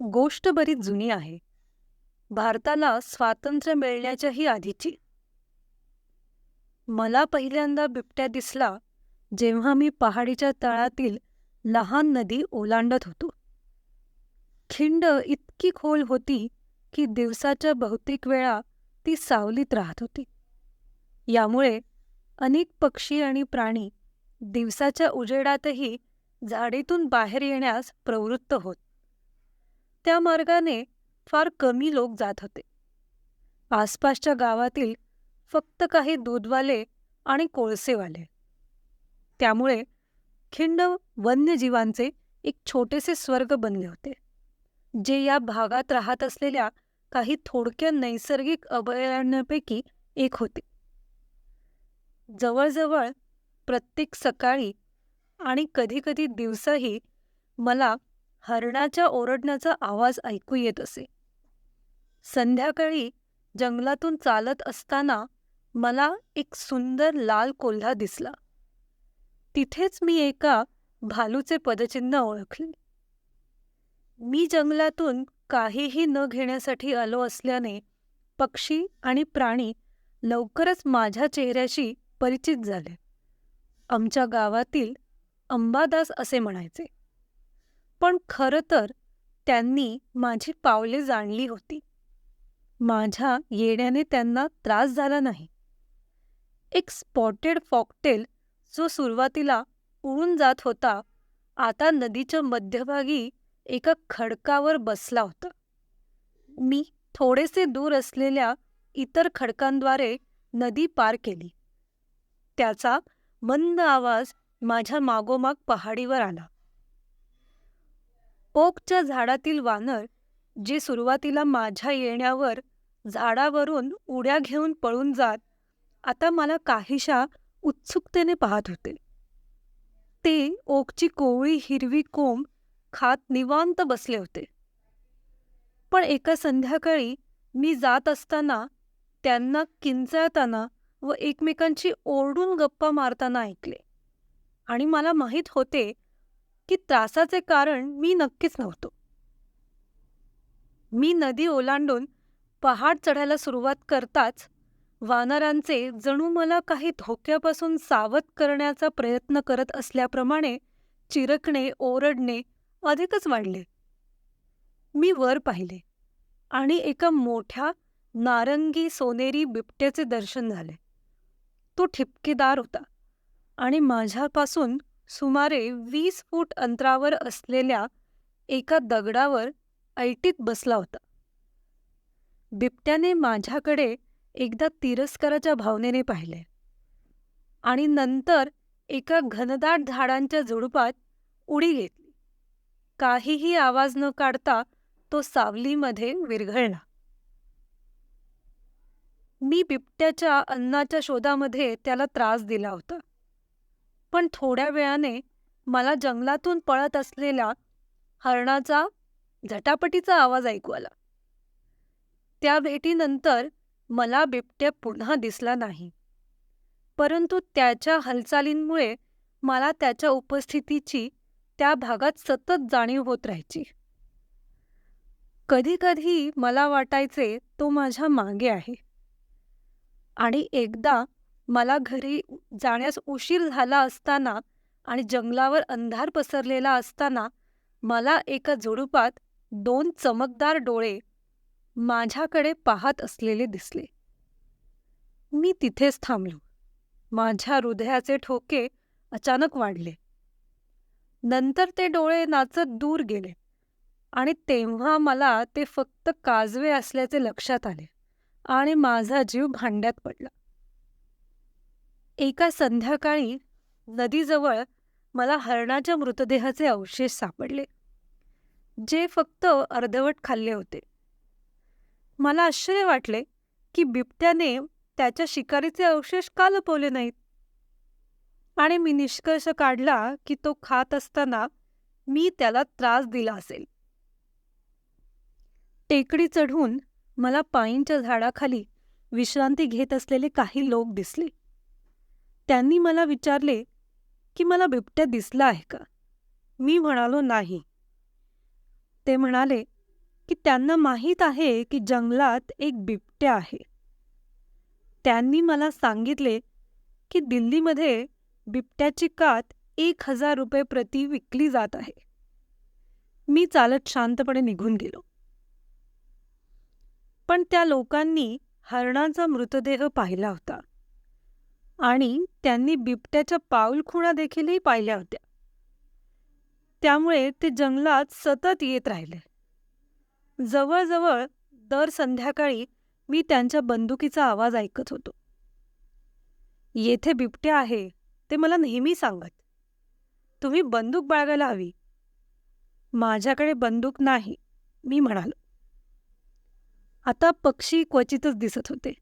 गोष्ट बरीच जुनी आहे. भारताला स्वातंत्र्य मिळण्याच्याही आधीची. मला पहिल्यांदा बिबट्या दिसला जेव्हा मी पहाडीच्या तळातील लहान नदी ओलांडत होतो. खिंड इतकी खोल होती की दिवसाच्या बहुतेक वेळा ती सावलीत राहत होती. यामुळे अनेक पक्षी आणि प्राणी दिवसाच्या उजेडातही झाडीतून बाहेर येण्यास प्रवृत्त होत. त्या मार्गाने फार कमी लोक जात होते. आसपासच्या गावातील फक्त काही दूधवाले आणि कोळसेवाले. त्यामुळे खिंड वन्यजीवांचे एक छोटेसे स्वर्ग बनले होते, जे या भागात राहत असलेल्या काही थोडक्या नैसर्गिक अभयारण्यांपैकी एक होते. जवळजवळ प्रत्येक सकाळी आणि कधीकधी दिवसाही मला हरणाच्या ओरडण्याचा आवाज ऐकू येत असे. संध्याकाळी जंगलातून चालत असताना मला एक सुंदर लाल कोल्हा दिसला. तिथेच मी एका भालूचे पदचिन्ह ओळखले. मी जंगलातून काहीही न घेण्यासाठी आलो असल्याने पक्षी आणि प्राणी लवकरच माझ्या चेहऱ्याशी परिचित झाले. आमच्या गावातील अंबादास असे म्हणायचे, पण खरं तर त्यांनी माझी पावले जाणली होती. माझ्या येण्याने त्यांना त्रास झाला नाही. एक स्पॉटेड फॉक्टेल जो सुरुवातीला उडून जात होता, आता नदीच्या मध्यभागी एका खडकावर बसला होता. मी थोडेसे दूर असलेल्या इतर खडकांद्वारे नदी पार केली. त्याचा मंद आवाज माझ्या मागोमाग पहाडीवर आला. ओकच्या झाडातील वानर, जे सुरुवातीला माझ्या येण्यावर झाडावरून उड्या घेऊन पळून जात, आता मला काहीशा उत्सुकतेने पाहत होते. ते ओकची कोवळी हिरवी कोंब खात निवांत बसले होते. पण एका संध्याकाळी मी जात असताना त्यांना किंचाळताना व एकमेकांशी ओरडून गप्पा मारताना ऐकले, आणि मला माहीत होते की त्रासाचे कारण मी नक्कीच नव्हतो. मी नदी ओलांडून पहाड चढायला सुरुवात करताच वानरांचे जणू मला काही धोक्यापासून सावध करण्याचा प्रयत्न करत असल्याप्रमाणे चिरकणे, ओरडणे अधिकच वाढले. मी वर पाहिले आणि एका मोठ्या नारंगी सोनेरी बिबट्याचे दर्शन झाले. तो ठिपकेदार होता आणि माझ्यापासून सुमारे 20 फूट अंतरावर असलेल्या एका दगडावर ऐटीत बसला होता. बिबट्याने माझ्याकडे एकदा तिरस्काराच्या भावनेने पाहिले आणि नंतर एका घनदाट झाडांच्या झुडपात उडी घेतली. काहीही आवाज न काढता तो सावलीमध्ये विरघळला. मी बिबट्याच्या अन्नाच्या शोधामध्ये त्याला त्रास दिला होता, पण थोड्या वेळाने मला जंगलातून पळत असलेल्या हरणाचा झटापटीचा आवाज ऐकू आला. त्या भेटीनंतर मला बिबट्या पुन्हा दिसला नाही, परंतु त्याच्या हालचालींमुळे मला त्याच्या उपस्थितीची त्या भागात सतत जाणीव होत राहायची. कधीकधी मला वाटायचे तो माझ्या मागे आहे. आणि एकदा मला घरी जाण्यास उशीर झाला असताना आणि जंगलावर अंधार पसरलेला असताना मला एका झुडुपात 2 चमकदार डोळे माझ्याकडे पाहत असलेले दिसले. मी तिथेच थांबलो. माझ्या हृदयाचे ठोके अचानक वाढले. नंतर ते डोळे नाचत दूर गेले आणि तेव्हा मला ते फक्त काजवे असल्याचे लक्षात आले आणि माझा जीव भांड्यात पडला. एका संध्याकाळी नदीजवळ मला हरणाच्या मृतदेहाचे अवशेष सापडले, जे फक्त अर्धवट खाल्ले होते. मला आश्चर्य वाटले की बिबट्याने त्याच्या शिकारीचे अवशेष का लपवले नाहीत, आणि मी निष्कर्ष काढला की तो खात असताना मी त्याला त्रास दिला असेल. टेकडी चढून मला पाईनच्या झाडाखाली विश्रांती घेत असलेले काही लोक दिसले. त्यांनी मला विचारले की मला बिबट्या दिसला आहे का. मी म्हणालो नाही. ते म्हणाले, की त्यांना माहीत आहे की जंगलात एक बिबट्या आहे. त्यांनी मला सांगितले की दिल्लीमध्ये बिबट्याची कात 1,000 रुपये प्रति विकली जात आहे. मी चालत शांतपणे निघून गेलो. पण त्या लोकांनी हरणाचा मृतदेह पाहिला होता आणि त्यांनी बिबट्याच्या पाऊलखुणा देखीलही पाहिल्या होत्या. त्यामुळे ते जंगलात सतत येत राहिले. जवळजवळ दर संध्याकाळी मी त्यांच्या बंदुकीचा आवाज ऐकत होतो. येथे बिबट्या आहे ते मला नेहमी सांगत. तुम्ही बंदूक बाळगायला हवी. माझ्याकडे बंदूक नाही, मी म्हणालो. आता पक्षी क्वचितच दिसत होते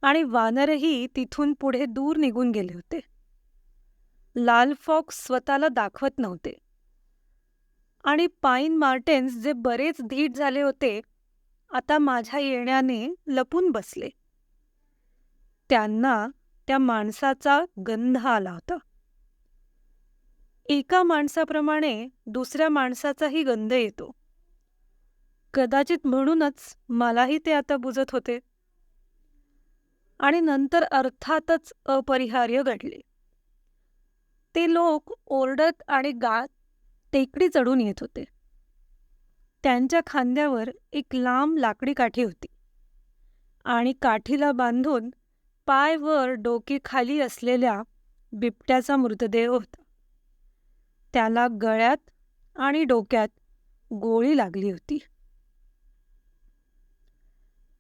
आणि वानरही तिथून पुढे दूर निघून गेले होते. लाल फॉक्स स्वतःला दाखवत नव्हते आणि पाईन मार्टेन्स जे बरेच धीट झाले होते आता माझ्या येण्याने लपून बसले. त्यांना त्या माणसाचा गंध आला होता. एका माणसाप्रमाणे दुसऱ्या माणसाचाही गंध येतो. कदाचित म्हणूनच मलाही ते आता बुजत होते. आणि नंतर अर्थातच अपरिहार्य घडले. ते लोक ओरडत आणि गात टेकडी चढून येत होते. त्यांच्या खांद्यावर एक लांब लाकडी काठी होती आणि काठीला बांधून पाय वर डोके खाली असलेल्या बिबट्याचा मृतदेह होता. त्याला गळ्यात आणि डोक्यात गोळी लागली होती.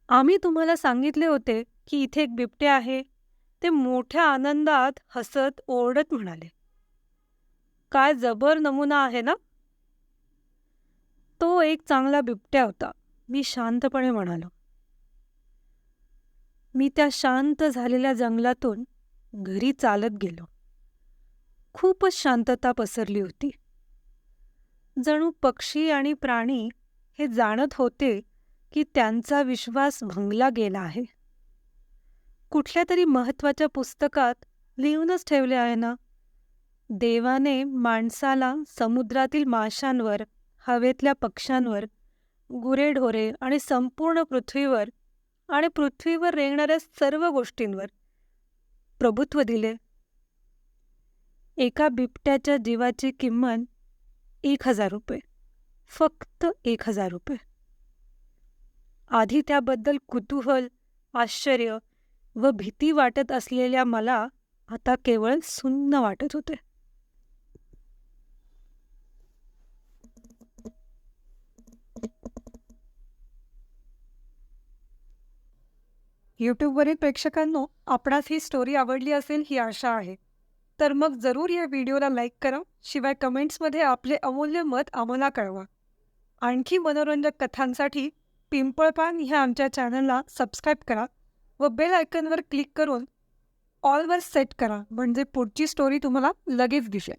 आम्ही तुम्हाला सांगितले होते की इथे एक बिबट्या आहे, ते मोठ्या आनंदात हसत ओरडत म्हणाले. काय जबर नमुना आहे ना? तो एक चांगला बिबट्या होता, मी शांतपणे म्हणालो. मी त्या शांत झालेल्या जंगलातून घरी चालत गेलो. खूपच शांतता पसरली होती. जणू पक्षी आणि प्राणी हे जाणत होते की त्यांचा विश्वास भंगला गेला आहे. कुठल्या तरी महत्त्वाच्या पुस्तकात लिहूनच ठेवले आहे ना, देवाने माणसाला समुद्रातील माशांवर, हवेतल्या पक्ष्यांवर, गुरेढोरे आणि संपूर्ण पृथ्वीवर आणि पृथ्वीवर रेंगणाऱ्या सर्व गोष्टींवर प्रभुत्व दिले. एका बिबट्याच्या जीवाची किंमत 1,000 रुपये, फक्त 1,000 रुपये. आधी त्याबद्दल कुतूहल, आश्चर्य व भीती वाटत असलेल्या मला आता केवळ सुन्न वाटत होते. यूट्यूबवरील प्रेक्षकांनो, आपणास ही स्टोरी आवडली असेल ही आशा आहे. तर मग जरूर या व्हिडिओला लाईक करा. शिवाय कमेंट्समध्ये आपले अमूल्य मत आम्हाला कळवा. आणखी मनोरंजक कथांसाठी पिंपळपान ह्या आमच्या चॅनलला सबस्क्राईब करा व बेल आयकॉनवर क्लिक करून ऑलवर सेट करा, म्हणजे पुढची स्टोरी तुम्हाला लगेच दिसेल.